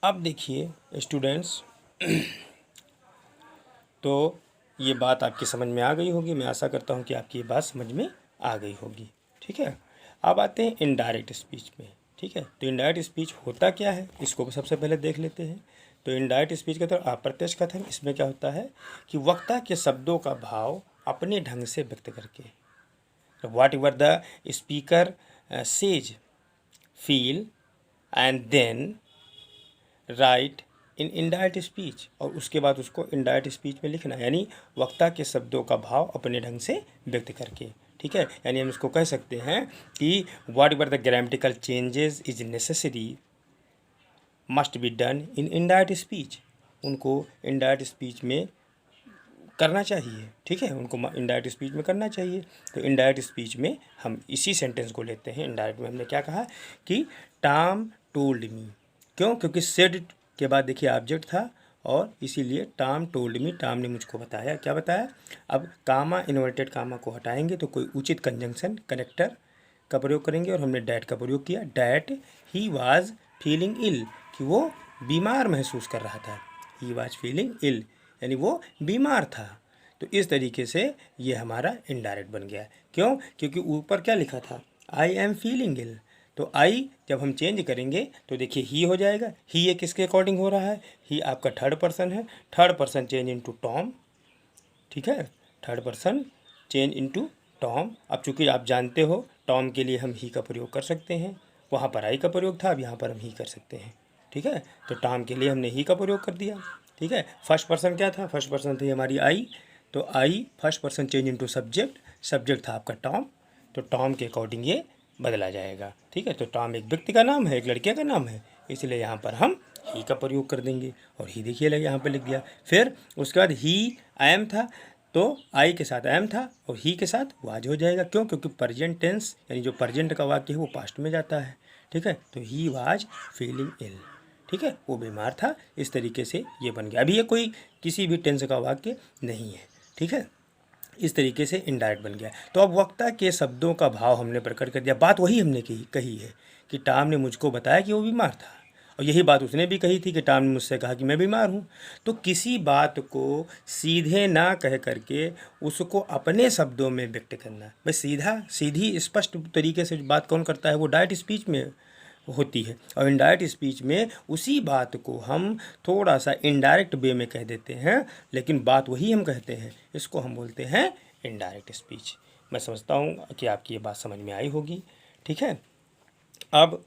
अब देखिए स्टूडेंट्स, तो ये बात आपकी समझ में आ गई होगी। मैं आशा करता हूँ कि आपकी ये बात समझ में आ गई होगी। ठीक है, अब आते हैं इनडायरेक्ट स्पीच में। ठीक है, तो इनडायरेक्ट स्पीच होता क्या है, इसको सबसे पहले देख लेते हैं। तो इनडायरेक्ट स्पीच का तो अप्रत्यक्ष कथन, इसमें क्या होता है कि वक्ता के शब्दों का भाव अपने ढंग से व्यक्त करके, whatever the speaker says, feel and then write in indirect speech, और उसके बाद उसको इनडायरेक्ट स्पीच में लिखना, यानी वक्ता के शब्दों का भाव अपने ढंग से व्यक्त करके। ठीक है, यानी हम इसको कह सकते हैं कि what ever the grammatical changes is necessary must be done in indirect speech, उनको इनडायरेक्ट स्पीच में करना चाहिए। ठीक है, उनको इनडायरेक्ट स्पीच में करना चाहिए। तो इनडायरेक्ट स्पीच में हम इसी सेंटेंस को लेते हैं। इनडायरेक्ट में हमने क्या कहा कि टॉम टोल्ड मी, क्यों, क्योंकि सेड के बाद देखिए ऑब्जेक्ट था, और इसीलिए टॉम टोल्ड मी, टॉम ने मुझको बताया। क्या बताया? अब कामा, इन्वर्टेड कामा को हटाएंगे तो कोई उचित कंजंक्शन कनेक्टर का प्रयोग करेंगे, और हमने डैट का प्रयोग किया। डैट ही वाज फीलिंग इल, कि वो बीमार महसूस कर रहा था। ही वाज फीलिंग इल यानी वो बीमार था। तो इस तरीके से ये हमारा इनडायरेक्ट बन गया। क्यों? क्योंकि ऊपर क्या लिखा था, आई एम फीलिंग इल। तो आई जब हम चेंज करेंगे तो देखिए ही हो जाएगा। ही ये किसके अकॉर्डिंग हो रहा है? ही आपका थर्ड पर्सन है, third person change into Tom. ठीक है, third person change into Tom. अब चूंकि आप जानते हो टॉम के लिए हम ही का प्रयोग कर सकते हैं, वहाँ पर आई का प्रयोग था, अब यहाँ पर हम ही कर सकते हैं। ठीक है, तो टॉम के लिए हमने ही का प्रयोग कर दिया। ठीक है, फर्स्ट पर्सन क्या था? फर्स्ट पर्सन थी हमारी आई, तो I first person change into subject, subject था आपका टॉम, तो टॉम के अकॉर्डिंग ये बदला जाएगा। ठीक है, तो टॉम एक व्यक्ति का नाम है, एक लड़के का नाम है, इसलिए यहाँ पर हम ही का प्रयोग कर देंगे, और ही देखिए लगे यहाँ पे लिख दिया। फिर उसके बाद ही एम था, तो आई के साथ एम था और ही के साथ वाज हो जाएगा। क्यों? क्योंकि प्रेजेंट टेंस यानी जो प्रेजेंट का वाक्य है वो पास्ट में जाता है। ठीक है, तो ही वाज फीलिंग इल। ठीक है, वो बीमार था। इस तरीके से ये बन गया। अभी ये कोई किसी भी टेंस का वाक्य नहीं है। ठीक है, इस तरीके से इनडायरेक्ट बन गया। तो अब वक्ता के शब्दों का भाव हमने प्रकट कर दिया। बात वही हमने कही है कि टॉम ने मुझको बताया कि वो बीमार था, और यही बात उसने भी कही थी कि टॉम ने मुझसे कहा कि मैं बीमार हूँ। तो किसी बात को सीधे ना कह करके उसको अपने शब्दों में व्यक्त करना, भाई सीधी स्पष्ट तरीके से बात कौन करता है? वो डायरेक्ट स्पीच में होती है, और इनडायरेक्ट स्पीच में उसी बात को हम थोड़ा सा इनडायरेक्ट वे में कह देते हैं, लेकिन बात वही हम कहते हैं। इसको हम बोलते हैं इनडायरेक्ट स्पीच। मैं समझता हूँ कि आपकी ये बात समझ में आई होगी। ठीक है, अब